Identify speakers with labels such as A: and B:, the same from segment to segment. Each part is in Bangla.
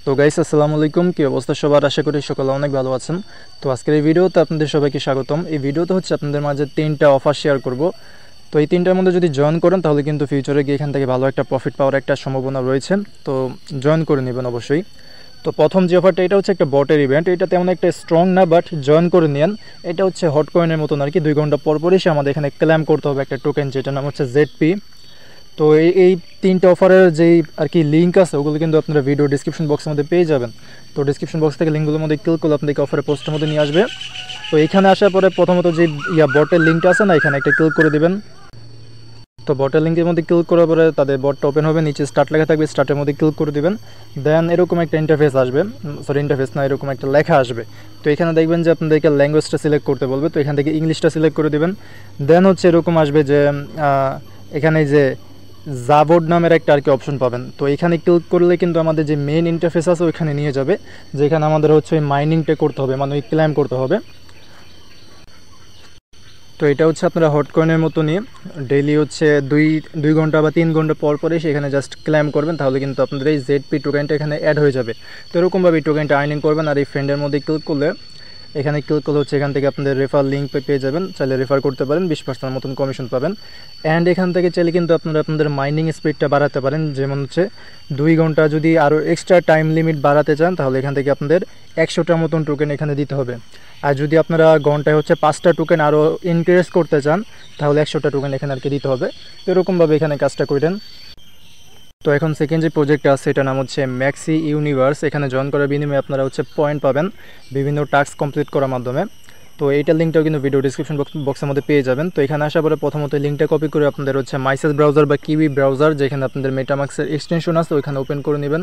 A: তো গাইস আসসালামু আলাইকুম, কি অবস্থা সবার? আশা করি সকলে অনেক ভালো আছেন। তো আজকের এই ভিডিওতে আপনাদের সবাইকে স্বাগতম। এই ভিডিওতে হচ্ছে আপনাদের মাঝে 3টা অফার শেয়ার করব। তো এই 3টার মধ্যে যদি জয়েন করেন তাহলে কিন্তু ফিউচারে গিয়ে এখান থেকে ভালো একটা প্রফিট পাওয়ার একটা সম্ভাবনা রয়েছে। তো জয়েন করে নেবেন অবশ্যই। তো প্রথম যে অফারটা, এটা হচ্ছে একটা বটের ইভেন্ট। এটা তেমন একটা স্ট্রং না, বাট জয়েন করে নেন। এটা হচ্ছে হট কয়েনের মতন আর কি। 2 ঘন্টা পর পরই সে আমাদের এখানে ক্লেম করতে হবে একটা টোকেন, যেটার নাম হচ্ছে জেডপি। তো এই 3টা অফারের যেই আর কি লিঙ্ক আছে, ওগুলো কিন্তু আপনারা ভিডিও ডিসক্রিপশন বক্সের মধ্যে পেয়ে যাবেন। তো ডিসক্রিপশন বক্স থেকে লিঙ্কগুলোর মধ্যে ক্লিক করলে আপনাদেরকে অফারের পোস্টের মধ্যে নিয়ে আসবে। তো এখানে আসার পরে প্রথমত যে বটের লিঙ্কটা আছে না, এখানে একটা ক্লিক করে দিবেন। তো বটের লিঙ্কের মধ্যে ক্লিক করার পরে তাদের বটটা ওপেন হবে, নিচে স্টার্ট লেখা থাকবে, স্টার্টের মধ্যে ক্লিক করে দিবেন। দেন এরকম একটা ইন্টারফেস আসবে, ইন্টারফেস না, এরকম একটা লেখা আসবে। তো এখানে দেখবেন যে আপনাদেরকে ল্যাঙ্গুয়েজটা সিলেক্ট করতে বলবে। তো এখান থেকে ইংলিশটা সিলেক্ট করে দিবেন। দেন হচ্ছে এরকম আসবে যে এখানে যে জাবোর্ড নামের একটা আর কি অপশন পাবেন। তো এখানে ক্লিক করলে কিন্তু আমাদের যে মেইন ইন্টারফেস আছে ওইখানে নিয়ে যাবে, যেখানে আমাদের হচ্ছে ওই মাইনিংটা করতে হবে, মানে ওই ক্লেম করতে হবে। তো এটা হচ্ছে আপনারা হটকয়েনের মতো নিয়ে ডেইলি হচ্ছে দুই ঘন্টা বা 3 ঘন্টা পর পরে সেখানে জাস্ট ক্লেম করবেন, তাহলে কিন্তু আপনাদের এই জেডপি টোকেনটা এখানে অ্যাড হয়ে যাবে। তো এরকমভাবে এই টোকেনটা আর্নিং করবেন। আর এই ফ্রেন্ডের মধ্যে ক্লিক করলে এখানে ক্লিক করলে হচ্ছে এখান থেকে আপনাদের রেফার লিঙ্ক পেয়ে যাবেন, চাইলে রেফার করতে পারেন, 20% মতন কমিশন পাবেন। অ্যান্ড এখান থেকে চাইলে কিন্তু আপনারা আপনাদের মাইনিং স্পিডটা বাড়াতে পারেন। যেমন হচ্ছে 2 ঘন্টা যদি আরও এক্সট্রা টাইম লিমিট বাড়াতে চান, তাহলে এখান থেকে আপনাদের 100টার মতন টোকেন এখানে দিতে হবে। আর যদি আপনারা ঘন্টায় হচ্ছে 5টা টোকেন আরও ইনক্রিজ করতে চান, তাহলে 100টা টোকেন এখানে আর কি দিতে হবে। তো এরকমভাবে এখানে কাজটা করেন। তো এখন সেকেন্ড যে প্রজেক্টটা আছে, এটার নাম হচ্ছে ম্যাক্সি ইউনিভার্স। এখানে জয়েন করার বিনিময়ে আপনারা হচ্ছে পয়েন্ট পাবেন বিভিন্ন টাস্ক কমপ্লিট করার মাধ্যমে। তো এইটার লিঙ্কটাও কিন্তু ভিডিও ডিসক্রিপশন বক্সের মধ্যে পেয়ে যাবেন। তো এখানে আসার পরে প্রথমত লিঙ্কটা কপি করে আপনাদের হচ্ছে মাইসেস ব্রাউজার বা কিউই ব্রাউজার, যেখানে আপনাদের মেটামাক্সের এক্সটেনশন আছে, ওইখানে ওপেন করে নেবেন।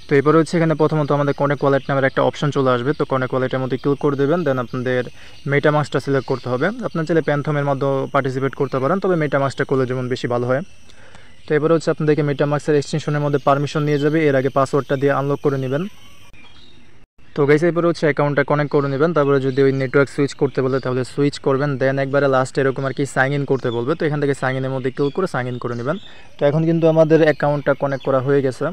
A: তো এরপরে হচ্ছে এখানে প্রথমত আমাদের কনেক্ট ওয়ালেট নামের একটা অপশন চলে আসবে। তো কনেক্ট ওয়ালেটের মধ্যে ক্লিক করে দেবেন। দেন আপনাদের মেটামাক্সটা সিলেক্ট করতে হবে। আপনার চাইলে প্যান্থমের মাধ্যমে পার্টিসিপেট করতে পারেন, তবে মেটামাক্সটা করলে যেমন বেশি ভালো হয়। তো এবারে হচ্ছে আপনাদেরকে মেটামাক্সের এক্সটেনশনের মধ্যে পারমিশন নিয়ে যাবে, এর আগে পাসওয়ার্ডটা দিয়ে আনলক করে নেবেন। তো গাইস এরপরে হচ্ছে অ্যাকাউন্টটা কানেক্ট করে নেবেন। তারপরে যদি ওই নেটওয়ার্ক সুইচ করতে বলে তাহলে সুইচ করবেন। দেন একবারে লাস্টে এরকম আর কি সাইন ইন করতে বলবে। তো এখান থেকে সাইন ইনের মধ্যে ক্লিক করে সাইন ইন করে নেবেন। তো এখন কিন্তু আমাদের অ্যাকাউন্টটা কানেক্ট করা হয়ে গেছে।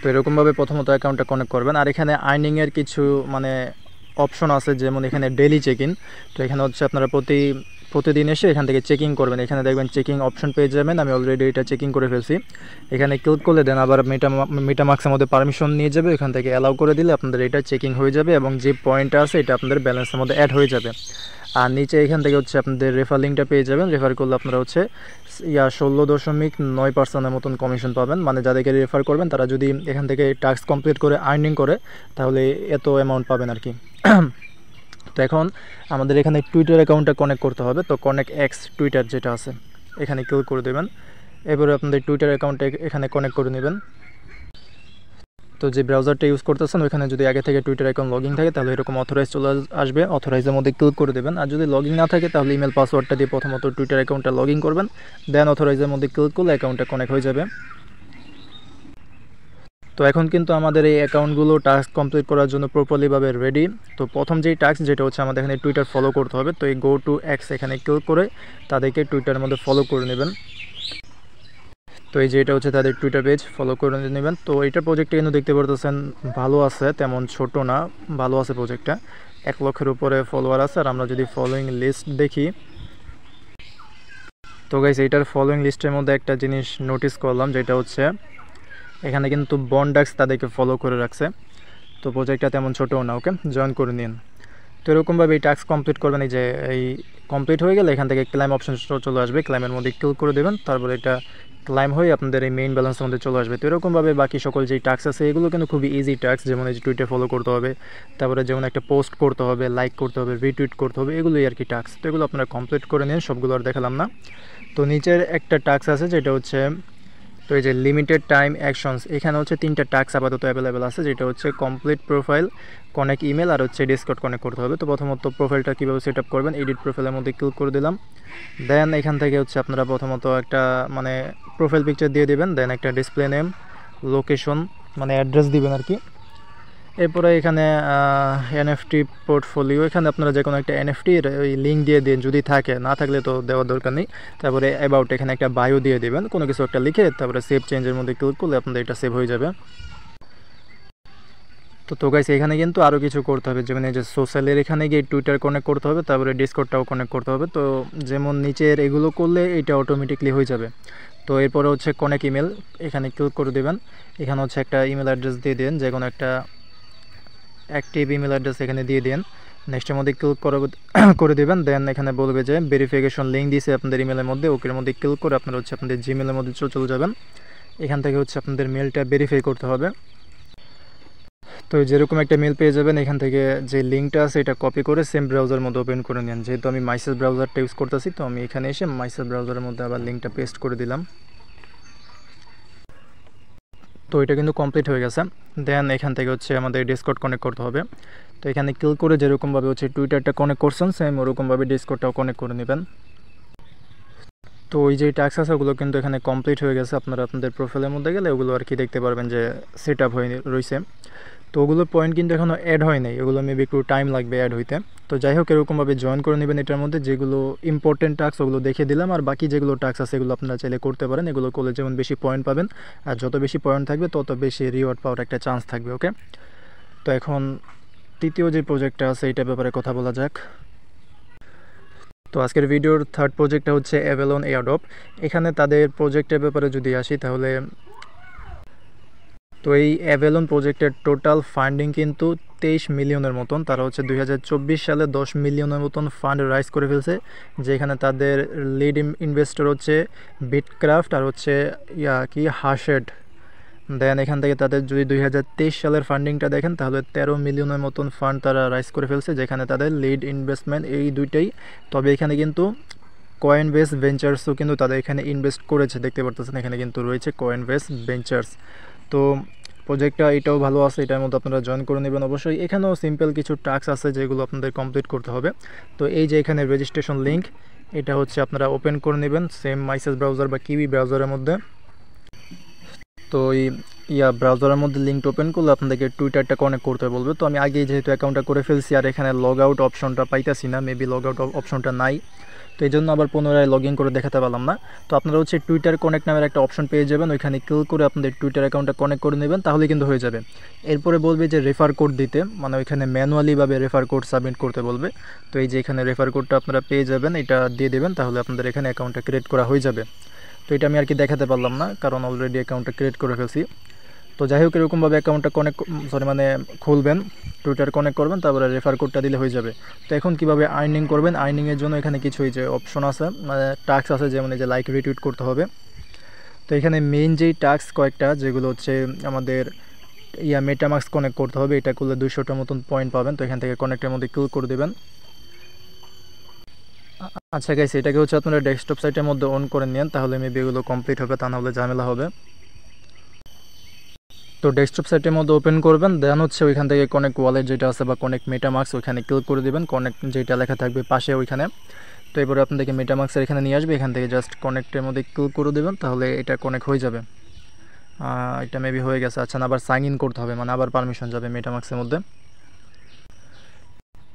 A: তো এরকমভাবে প্রথমত অ্যাকাউন্টটা কানেক্ট করবেন। আর এখানে আর্নিংয়ের কিছু মানে অপশন আছে, যেমন এখানে ডেইলি চেক ইন। তো এখানে হচ্ছে আপনারা প্রতিদিন এসে এখান থেকে চেকিং করবেন। এখানে দেখবেন চেকিং অপশন পেয়ে যাবেন। আমি অলরেডি এটা চেকিং করে ফেলছি। এখানে ক্লিক করলে দেন আবার মেটামাক্সের মধ্যে পারমিশন নিয়ে যাবে, এখান থেকে অ্যালাউ করে দিলে আপনাদের এটা চেকিং হয়ে যাবে এবং যে পয়েন্টটা আছে এটা আপনাদের ব্যালেন্সের মধ্যে অ্যাড হয়ে যাবে। আর নিচে এখান থেকে হচ্ছে আপনাদের রেফার লিঙ্কটা পেয়ে যাবেন। রেফার করলে আপনারা হচ্ছে 16.9% মতন কমিশন পাবেন। মানে যাদেরকে রেফার করবেন তারা যদি এখান থেকে টাস্ক কমপ্লিট করে আর্নিং করে, তাহলে এত অ্যামাউন্ট পাবেন আর কি। তো এখন আমাদের এখানে টুইটার অ্যাকাউন্টটা কানেক্ট করতে হবে। তো কানেক্ট এক্স টুইটার যেটা আছে, এখানে ক্লিক করে দেবেন। এবারে আপনাদের টুইটার অ্যাকাউন্টটা এখানে কানেক্ট করে নেবেন। তো যে ব্রাউজারটা ইউজ করতেছেন ওইখানে যদি আগে থেকে টুইটার অ্যাকাউন্ট লগইন থাকে, তাহলে এরকম অথরাইজ চলে আসবে। অথরাইজের মধ্যে ক্লিক করে দেবেন। আর যদি লগইন না থাকে, তাহলে ইমেল পাসওয়ার্ডটা দিয়ে প্রথমত টুইটার অ্যাকাউন্টটা লগইন করবেন। দেন অথরাইজের মধ্যে ক্লিক করলে অ্যাকাউন্টটা কানেক্ট হয়ে যাবে। তো এখন কিন্তু আমাদের এই অ্যাকাউন্টগুলো টাস্ক কমপ্লিট করার জন্য প্রপারলিভাবে রেডি। তো প্রথম যেই টাস্ক, যেটা হচ্ছে আমাদের এখানে টুইটার ফলো করতে হবে। তো এই গো টু এক্স এখানে ক্লিক করে তাদেরকে টুইটারের মধ্যে ফলো করে নেবেন। তো এই যে এটা হচ্ছে তাদের টুইটার পেজ, ফলো করে নেবেন। তো এইটার প্রজেক্টটা কিন্তু দেখতে পারতেছেন ভালো আছে, তেমন ছোট না, ভালো আছে প্রজেক্টটা। 1 লক্ষের উপরে ফলোয়ার আছে। আর আমরা যদি ফলোয়িং লিস্ট দেখি, তো গাইস এইটার ফলোয়িং লিস্টের মধ্যে একটা জিনিস নোটিস করলাম, যেটা হচ্ছে এখানে কিন্তু বন্ডাক্স তাদেরকে ফলো করে রাখছে। তো প্রজেক্টটা তেমন ছোটও না, ওকে জয়েন করে নিন। তো এরকমভাবে এই টাস্ক কমপ্লিট করবেন। এই যে এই কমপ্লিট হয়ে গেলে এখান থেকে ক্লাইম অপশন চলে আসবে, ক্লাইমের মধ্যে ক্লিক করে দেবেন। তারপরে এটা ক্লাইম হয়ে আপনাদের এই মেইন ব্যালেন্সের মধ্যে চলে আসবে। তো এরকমভাবে বাকি সকল যেই টাস্ক আছে এগুলো কিন্তু খুবই ইজি টাস্ক। যেমন এই যে টুইটার ফলো করতে হবে, তারপরে যেমন একটা পোস্ট করতে হবে, লাইক করতে হবে, রিটুইট করতে হবে, এগুলোই আর কি টাস্ক। তো এগুলো আপনারা কমপ্লিট করে নিন, সবগুলো আর দেখালাম না। তো নিচের একটা টাস্ক আছে যেটা হচ্ছে, তো এই যে লিমিটেড টাইম অ্যাকশনস, এখানে হচ্ছে 3টা টাস্ক আপাতত অ্যাভেলেবেল আছে, যেটা হচ্ছে কমপ্লিট প্রোফাইল, কানেক্ট ইমেল আর হচ্ছে ডিসকর্ড কানেক্ট করতে হবে। তো প্রথমত প্রোফাইলটা কীভাবে সেট আপ করবেন, এডিট প্রোফাইলের মধ্যে ক্লিক করে দিলাম। দেন এখান থেকে হচ্ছে আপনারা প্রথমত একটা মানে প্রোফাইল পিকচার দিয়ে দেবেন। দেন একটা ডিসপ্লে নেম, লোকেশন মানে অ্যাড্রেস দিবেন আর কি। এরপরে এখানে এনএফটি পোর্টফোলিও, এখানে আপনারা যে কোনো একটা এনএফটির ওই লিঙ্ক দিয়ে দিন যদি থাকে, না থাকলে তো দেওয়ার দরকার নেই। তারপরে অ্যাবাউট এখানে একটা বায়ো দিয়ে দেবেন, কোনো কিছু একটা লিখে তারপরে সেভ চেঞ্জের মধ্যে ক্লিক করলে আপনাদের এটা সেভ হয়ে যাবে। তো গাইস এখানে কিন্তু আরও কিছু করতে হবে, যেমন এই যে সোশ্যালের এখানে গিয়ে টুইটার কানেক্ট করতে হবে, তারপরে ডিসকর্ডটাও কানেক্ট করতে হবে। তো যেমন নিচের এগুলো করলে এটা অটোমেটিকলি হয়ে যাবে। তো এরপরে হচ্ছে কানেক্ট ইমেল, এখানে ক্লিক করে দেবেন। এখানে হচ্ছে একটা ইমেল অ্যাড্রেস দিয়ে দেন, যে কোনো একটা অ্যাক্টিভ ইমেল অ্যাড্রেস এখানে দিয়ে দেন। নেক্সটের মধ্যে ক্লিক করে দেবেন। দেন এখানে বলবে যে ভেরিফিকেশন লিঙ্ক দিয়েছে আপনাদের ইমেলের মধ্যে, ওকের মধ্যে ক্লিক করে আপনারা হচ্ছে আপনাদের জিমেলের মধ্যে চলে যাবেন। এখান থেকে হচ্ছে আপনাদের মেলটা ভেরিফাই করতে হবে। তো যেরকম একটা মেল পেয়ে যাবেন, এখান থেকে যে লিঙ্কটা আছে এটা কপি করে সেম ব্রাউজার মধ্যে ওপেন করে নেন। যেহেতু আমি মাইসেস ব্রাউজারটা ইউজ করতেছি, তো আমি এখানে এসে মাইসেস ব্রাউজারের মধ্যে আবার লিঙ্কটা পেস্ট করে দিলাম। তো এটা কিন্তু কমপ্লিট হয়ে গেছে। দেন এখান থেকে হচ্ছে আমাদের ডিসকর্ড কানেক্ট করতে হবে। তো এখানে ক্লিক করে যেরকমভাবে হচ্ছে টুইটারটা কানেক্ট করছেন, সেম ওরকমভাবে ডিসকর্ডটাও কানেক্ট করে নেবেন। তো ওই যে টাস্ক আছে ওগুলো কিন্তু এখানে কমপ্লিট হয়ে গেছে। আপনারা আপনাদের প্রোফাইলের মধ্যে গেলে ওগুলো আর কি দেখতে পারবেন যে সেট আপ হয়ে রয়েছে। তো ওগুলোর পয়েন্ট কিন্তু এখনও অ্যাড হয় নাই, ওগুলো মেবি একটু টাইম লাগবে অ্যাড হইতে। তো যাই হোক, এরকমভাবে জয়েন করে নেবেন এটার মধ্যে। যেগুলো ইম্পর্টেন্ট টাস্ক ওগুলো দেখে দিলাম, আর বাকি যেগুলো টাস্ক আছে এগুলো আপনারা চাইলে করতে পারেন। এগুলো করলে যেমন বেশি পয়েন্ট পাবেন, আর যত বেশি পয়েন্ট থাকবে তত বেশি রিওয়ার্ড পাওয়ার একটা চান্স থাকবে। ওকে, তো এখন তৃতীয় যে প্রজেক্টটা আছে এইটার ব্যাপারে কথা বলা যাক। তো আজকের ভিডিওর থার্ড প্রজেক্টটা হচ্ছে অ্যাভেলন এয়ারড্রপ। এখানে তাদের প্রজেক্টের ব্যাপারে যদি আসি তাহলে, তো এই অ্যাভেলন প্রজেক্টের টোটাল ফান্ডিং কিন্তু 23 মিলিয়নের মতন। তারা হচ্ছে 2024 সালে 10 মিলিয়নের মতন ফান্ড রাইজ করে ফেলছে, যেখানে তাদের লিড ইনভেস্টর হচ্ছে বিটক্রাফট আর হচ্ছে হাশেড। দেন এখান থেকে তাদের যদি 2023 সালের ফান্ডিংটা দেখেন তাহলে 13 মিলিয়নের মতন ফান্ড তারা রাইজ করে ফেলছে, যেখানে তাদের লিড ইনভেস্টমেন্ট এই দুইটাই। তবে এখানে কিন্তু কয়েনবেস ভেঞ্চার্সও কিন্তু তাদের এখানে ইনভেস্ট করেছে, দেখতে পারতেছেন এখানে কিন্তু রয়েছে কয়েনবেস ভেঞ্চার্স। তো প্রজেক্টটা এটাও ভালো আছে, এটার মধ্যে আপনারা জয়েন করে নেবেন অবশ্যই। এখানেও সিম্পল কিছু টাস্ক আছে যেগুলো আপনাদের কমপ্লিট করতে হবে। তো এই যে এখানে রেজিস্ট্রেশন লিঙ্ক, এটা হচ্ছে আপনারা ওপেন করে নেবেন সেম মাইসেস ব্রাউজার বা কিউই ব্রাউজারের মধ্যে। তো এই ব্রাউজারের মধ্যে লিঙ্কটা ওপেন করলে আপনাদেরকে টুইটারটা কানেক্ট করতে বলবে। তো আমি আগেই যেহেতু অ্যাকাউন্টটা করে ফেলছি, আর এখানে লগ আউট অপশনটা পাইতেছি না, মেবি লগ আউট অপশনটা নাই, তো এই জন্য আবার পুনরায় লগ ইন করে দেখাতে পারলাম না। তো আপনারা হচ্ছে টুইটার কানেক্ট নামের একটা অপশন পেয়ে যাবেন, ওইখানে ক্লিক করে আপনাদের টুইটার অ্যাকাউন্টটা কানেক্ট করে নেবেন, তাহলে কিন্তু হয়ে যাবে। এরপরে বলবে যে রেফার কোড দিতে, মানে ওইখানে ম্যানুয়ালিভাবে রেফার কোড সাবমিট করতে বলবে। তো এই যে এখানে রেফার কোডটা আপনারা পেয়ে যাবেন, এটা দিয়ে দেবেন, তাহলে আপনাদের এখানে অ্যাকাউন্টটা ক্রিয়েট করা হয়ে যাবে। তো এটা আমি আর কি দেখাতে পারলাম না, কারণ অলরেডি অ্যাকাউন্টটা ক্রিয়েট করে ফেলছি। তো যাই হোক, এরকমভাবে অ্যাকাউন্টটা খুলবেন, টুইটার কানেক্ট করবেন, তারপরে রেফার কোডটা দিলে হয়ে যাবে। তো এখন কীভাবে আর্নিং করবেন, আর্নিংয়ের জন্য এখানে কিছু এই যে অপশন আছে, মানে টাস্ক আছে, যেমন এই যে লাইক রিটুইট করতে হবে। তো এখানে মেইন যেই টাস্ক কয়েকটা, যেগুলো হচ্ছে আমাদের মেটামাস্ক কানেক্ট করতে হবে, এটা করলে 200টার মতন পয়েন্ট পাবেন। তো এখান থেকে কানেক্টের মধ্যে ক্লিক করে দেবেন। আচ্ছা গাইস, এটাকে হচ্ছে আপনারা ডেস্কটপ সাইটের মধ্যে অন করে নেন, তাহলে মেবি এগুলো কমপ্লিট হবে, তা নাহলে ঝামেলা হবে। তো ডেস্কটপ সাইটের মধ্যে ওপেন করবেন, দেন হচ্ছে ওইখান থেকে কানেক্ট ওয়ালেট যেটা আছে বা কানেক্ট মেটামাস্ক, ওইখানে ক্লিক করে দেবেন, কানেক্ট যেটা লেখা থাকবে পাশে ওইখানে। তো এরপরে আপনাদেরকে মেটামাস্কের এখানে নিয়ে আসবে, এখান থেকে জাস্ট কানেক্টের মধ্যে ক্লিক করে দেবেন, তাহলে এটা কানেক্ট হয়ে যাবে। এটা মেবি হয়ে গেছে। আচ্ছা, আবার সাইন ইন করতে হবে, মানে আবার পারমিশন যাবে মেটামাস্কের মধ্যে।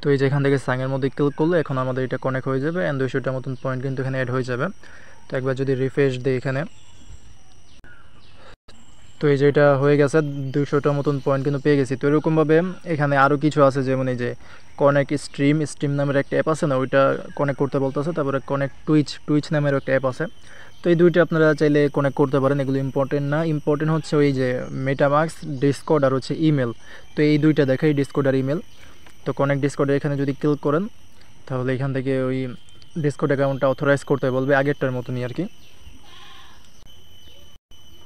A: তো এই যে এখান থেকে সাইনের মধ্যে ক্লিক করলে এখন আমাদের এটা কানেক্ট হয়ে যাবে, অ্যান্ড 200টার মতন পয়েন্ট কিন্তু এখানে অ্যাড হয়ে যাবে। তো একবার যদি রিফ্রেশ দিই এখানে, তো এই যে এটা হয়ে গেছে, 200টার মতন পয়েন্ট কিন্তু পেয়ে গেছি। তো এরকমভাবে এখানে আরও কিছু আছে, যেমন এই যে কনেক্ট স্ট্রিম নামের একটা অ্যাপ আছে না, ওইটা কানেক্ট করতে বলতেছে। তারপরে কনেক্ট টুইচ নামের একটা অ্যাপ আছে। তো এই দুইটা আপনারা চাইলে কানেক্ট করতে পারেন, এগুলো ইম্পর্টেন্ট না। ইম্পর্টেন্ট হচ্ছে ওই যে মেটামাস্ক, ডিসকর্ড আর হচ্ছে ইমেল। তো এই দুইটা দেখাই, ডিসকর্ড আর ইমেল। তো কনেক্ট ডিসকর্ডের এখানে যদি ক্লিক করেন, তাহলে এখান থেকে ওই ডিসকর্ড অ্যাকাউন্টটা অথরাইজ করতে বলবে, আগেরটার মতনই আর কি।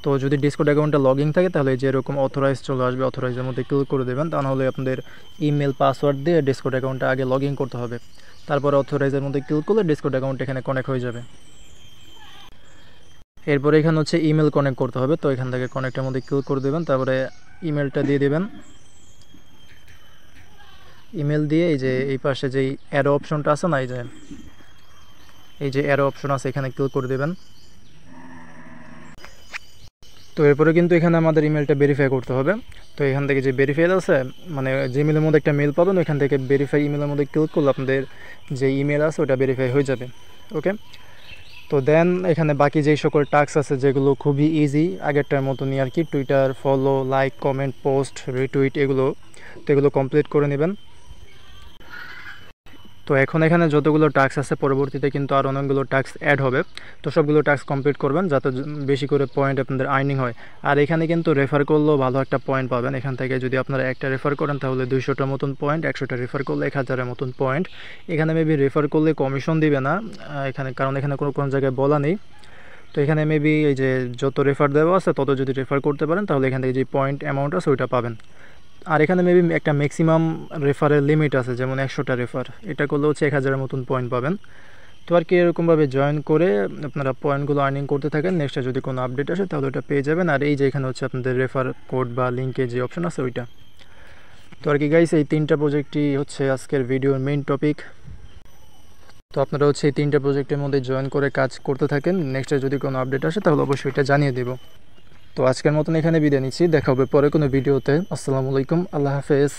A: তো যদি ডিসকর্ড অ্যাকাউন্টটা লগইন থাকে তাহলে যে এরকম অথরাইজ চলে আসবে, অথরাইজের মধ্যে ক্লিক করে দেবেন, তাহলে আপনাদের ইমেল পাসওয়ার্ড দিয়ে ডিসকর্ড অ্যাকাউন্টটা আগে লগইন করতে হবে। তারপরে অথরাইজের মধ্যে ক্লিক করলে ডিসকর্ড অ্যাকাউন্ট এখানে কানেক্ট হয়ে যাবে। এরপরে এখানে হচ্ছে ইমেল কানেক্ট করতে হবে। তো এখান থেকে কানেক্টের মধ্যে ক্লিক করে দেবেন, তারপরে ইমেলটা দিয়ে দেবেন। ইমেল দিয়ে এই যে এই পাশে যেই অ্যারো অপশনটা আছে না, এই যে অ্যারো অপশন আছে, এখানে ক্লিক করে দেবেন। তো এরপরে কিন্তু এখানে আমাদের ইমেলটা ভেরিফাই করতে হবে। তো এখান থেকে যে ভেরিফাইড আছে, মানে জিমেলের মধ্যে একটা মেল পাবেন, ওইখান থেকে ভেরিফাই ইমেলের মধ্যে ক্লিক করলে আপনাদের যে ইমেল আছে ওটা ভেরিফাই হয়ে যাবে। ওকে, তো দেন এখানে বাকি যেই সকল টাস্ক আছে যেগুলো খুবই ইজি আগেরটার মতনই আর কি, Twitter follow, like, comment, post, retweet, এগুলো তো এগুলো কমপ্লিট করে নেবেন। তো এখন এখানে যতগুলো টাস্ক আছে পরবর্তীতে কিন্তু আর অনেকগুলো টাস্ক অ্যাড হবে। তো সবগুলো টাস্ক কমপ্লিট করবেন যাতে বেশি করে পয়েন্ট আপনাদের আর্নিং হয়। আর এখানে কিন্তু রেফার করলেও ভালো একটা পয়েন্ট পাবেন। এখান থেকে যদি আপনারা একটা রেফার করেন তাহলে 200টার মতন পয়েন্ট, 100টা রেফার করলে 1000-এর মতন পয়েন্ট। এখানে মেবি রেফার করলে কমিশন দিবে না এখানে, কারণ এখানে কোনো জায়গায় বলা নেই। তো এখানে মেবি এই যে যত রেফার দেওয়া আছে তত যদি রেফার করতে পারেন তাহলে এখান থেকে যে পয়েন্ট অ্যামাউন্ট আছে ওইটা পাবেন। আর এখানে মেবি একটা ম্যাক্সিমাম রেফারের লিমিট আছে, যেমন 100টা রেফার, এটা করলে হচ্ছে 1000-এর মতন পয়েন্ট পাবেন। তো আর কি এরকমভাবে জয়েন করে আপনারা পয়েন্টগুলো আর্নিং করতে থাকেন। নেক্সটে যদি কোনো আপডেট আসে তাহলে ওটা পেয়ে যাবেন। আর এই যে এখানে হচ্ছে আপনাদের রেফার কোড বা লিঙ্কে যে অপশন আছে ওইটা। তো আর কি গাইস, এই 3টা প্রজেক্টই হচ্ছে আজকের ভিডিওর মেইন টপিক। তো আপনারা হচ্ছে এই 3টা প্রজেক্টের মধ্যে জয়েন করে কাজ করতে থাকেন। নেক্সটে যদি কোনো আপডেট আসে তাহলে অবশ্যই এটা জানিয়ে দেব। তো আজকের মতন এখানে বিদায় নিচ্ছি, দেখা হবে পরে কোনো ভিডিওতে। আসসালামু আলাইকুম, আল্লাহ হাফেজ।